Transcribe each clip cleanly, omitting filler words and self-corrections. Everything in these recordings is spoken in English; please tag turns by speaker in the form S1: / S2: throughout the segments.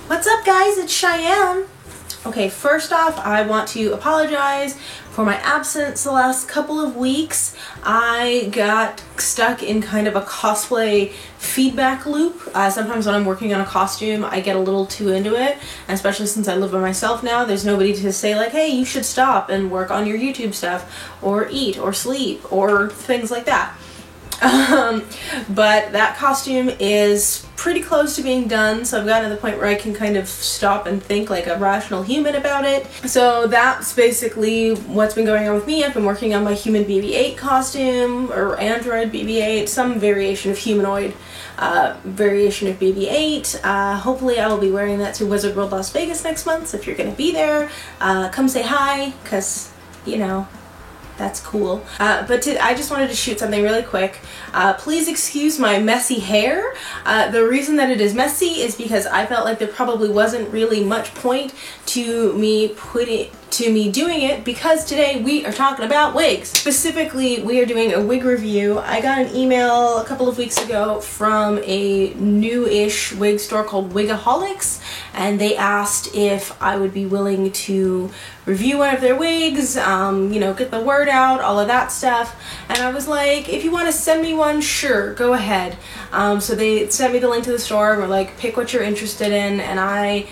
S1: What's up, guys? It's Cheyenne. Okay, first off, I want to apologize for my absence the last couple of weeks. I got stuck in kind of a cosplay feedback loop. Sometimes when I'm working on a costume, I get a little too into it, and especially since I live by myself now, there's nobody to say like, hey, you should stop and work on your YouTube stuff, or eat, or sleep, or things like that. But that costume is pretty close to being done, so I've gotten to the point where I can kind of stop and think like a rational human about it. So that's basically what's been going on with me. I've been working on my human BB-8 costume, or android BB-8, some variation of humanoid variation of BB-8. Hopefully I will be wearing that to Wizard World Las Vegas next month, so if you're gonna be there, come say hi, because, you know, that's cool. But I just wanted to shoot something really quick. Please excuse my messy hair. The reason that it is messy is because I felt like there probably wasn't really much point to me doing it, because today we are talking about wigs. Specifically, we are doing a wig review. I got an email a couple of weeks ago from a new-ish wig store called Wigaholics, and they asked if I would be willing to review one of their wigs, you know, get the word out, all of that stuff. And I was like, if you want to send me one, sure, go ahead. So they sent me the link to the store and were like, pick what you're interested in. And I,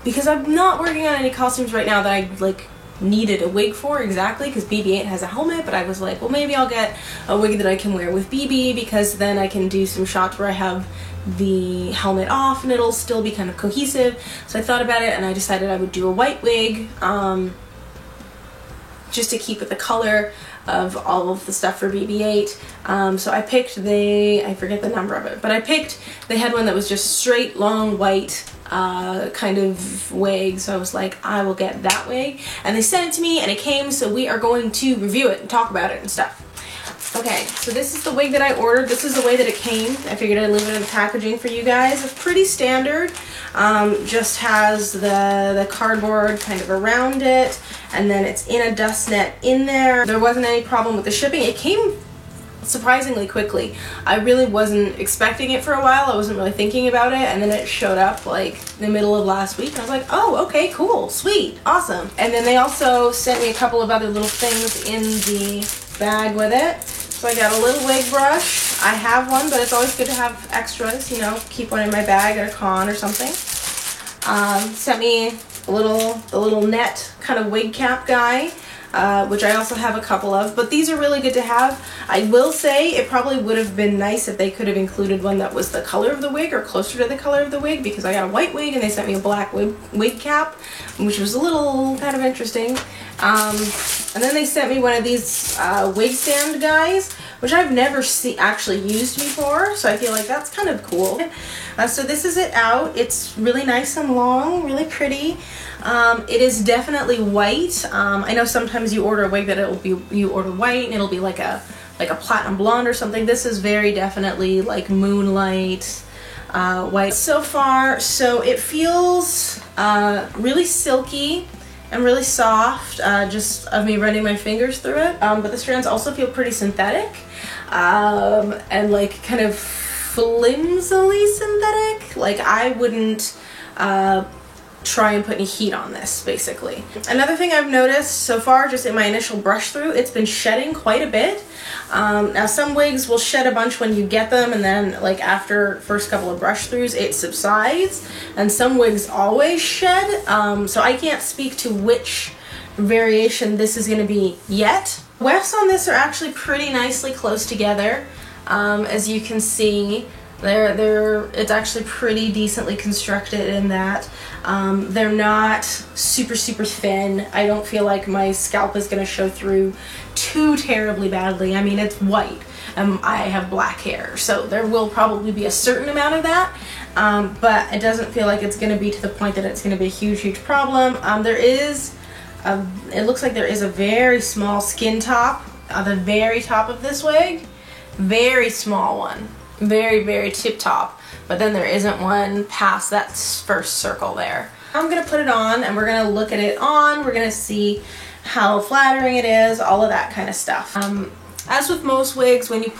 S1: because I'm not working on any costumes right now that I like needed a wig for exactly, because BB-8 has a helmet, but I was like, well, maybe I'll get a wig that I can wear with BB, because then I can do some shots where I have the helmet off and it'll still be kind of cohesive. So I thought about it and I decided I would do a white wig, just to keep with the color of all of the stuff for BB-8. So I picked I forget the number of it, but I picked, they had one that was just straight, long, white, kind of wig, so I was like, I will get that wig. And they sent it to me and it came, so we are going to review it and talk about it and stuff. Okay, so this is the wig that I ordered. This is the way that it came. I figured I'd leave it in the packaging for you guys. It's pretty standard. Just has the cardboard kind of around it, and then it's in a dust net in there. There wasn't any problem with the shipping. It came surprisingly quickly. I really wasn't expecting it for a while. I wasn't really thinking about it, and then it showed up like in the middle of last week. I was like, oh, okay, cool, sweet, awesome. And then they also sent me a couple of other little things in the bag with it. So I got a little wig brush. I have one, but it's always good to have extras, you know, keep one in my bag at a con or something. Sent me the little net kind of wig cap guy, which I also have a couple of, but these are really good to have. I will say it probably would have been nice if they could have included one that was the color of the wig or closer to the color of the wig, because I got a white wig and they sent me a black wig cap, which was a little kind of interesting. And then they sent me one of these wig stand guys, which I've never actually used before, so I feel like that's kind of cool. So this is it out. It's really nice and long, really pretty. It is definitely white. I know sometimes you order a wig that you order white and it'll be like a platinum blonde or something. This is very definitely like moonlight white. So far, so it feels really silky and really soft, just of me running my fingers through it. But the strands also feel pretty synthetic, and like kind of flimsily synthetic. Like I wouldn't try and put any heat on this, basically. Another thing I've noticed so far, just in my initial brush through, it's been shedding quite a bit. Now some wigs will shed a bunch when you get them, and then like after first couple of brush throughs it subsides, and some wigs always shed, so I can't speak to which variation this is going to be yet. Wefts on this are actually pretty nicely close together. As you can see, it's actually pretty decently constructed in that they're not super thin. I don't feel like my scalp is going to show through too terribly badly. I mean, it's white and I have black hair, so there will probably be a certain amount of that, but it doesn't feel like it's going to be to the point that it's going to be a huge problem. It looks like there is a very small skin top on the very top of this wig. Very small one. Very tip top, but then there isn't one past that first circle there. I'm gonna put it on and we're gonna look at it on. We're gonna see how flattering it is, all of that kind of stuff. As with most wigs, when you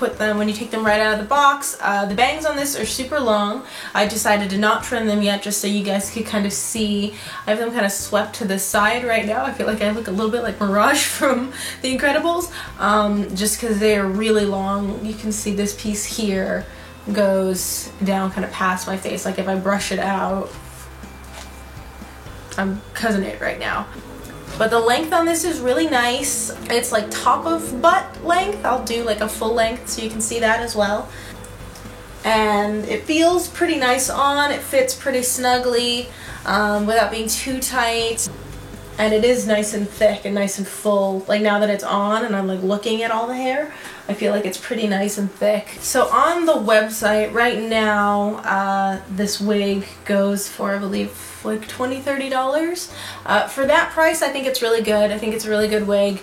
S1: take them right out of the box, the bangs on this are super long. I decided to not trim them yet just so you guys could kind of see. I have them kind of swept to the side right now. I feel like I look a little bit like Mirage from The Incredibles, just because they are really long. You can see this piece here goes down kind of past my face. Like if I brush it out, I'm cousin it right now. But the length on this is really nice. It's like top of butt length. I'll do like a full length so you can see that as well. And it feels pretty nice on. It fits pretty snugly without being too tight. And it is nice and thick and nice and full. Like now that it's on and I'm like looking at all the hair, I feel like it's pretty nice and thick. So on the website right now, this wig goes for, I believe, like $20–30. For that price, I think it's really good. I think it's a really good wig.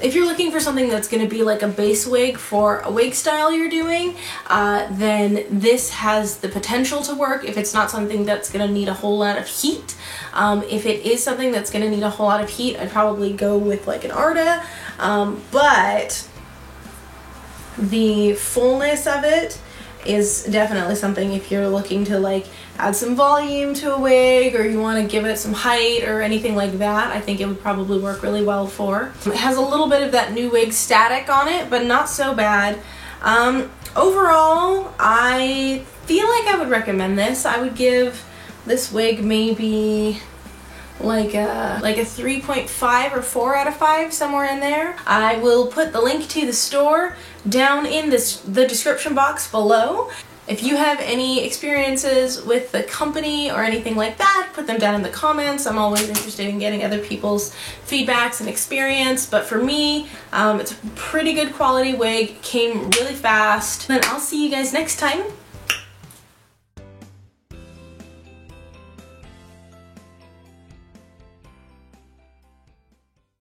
S1: If you're looking for something that's going to be like a base wig for a wig style you're doing, then this has the potential to work if it's not something that's going to need a whole lot of heat. If it is something that's going to need a whole lot of heat, I'd probably go with like an Arda, but the fullness of it is definitely something if you're looking to like add some volume to a wig or you want to give it some height or anything like that. I think it would probably work really well for. It has a little bit of that new wig static on it, but not so bad. Overall, I feel like I would recommend this. I would give this wig maybe like a 3.5 or 4 out of 5, somewhere in there. I will put the link to the store down in the description box below. If you have any experiences with the company or anything like that, put them down in the comments. I'm always interested in getting other people's feedbacks and experience, but for me, it's a pretty good quality wig, came really fast. Then I'll see you guys next time.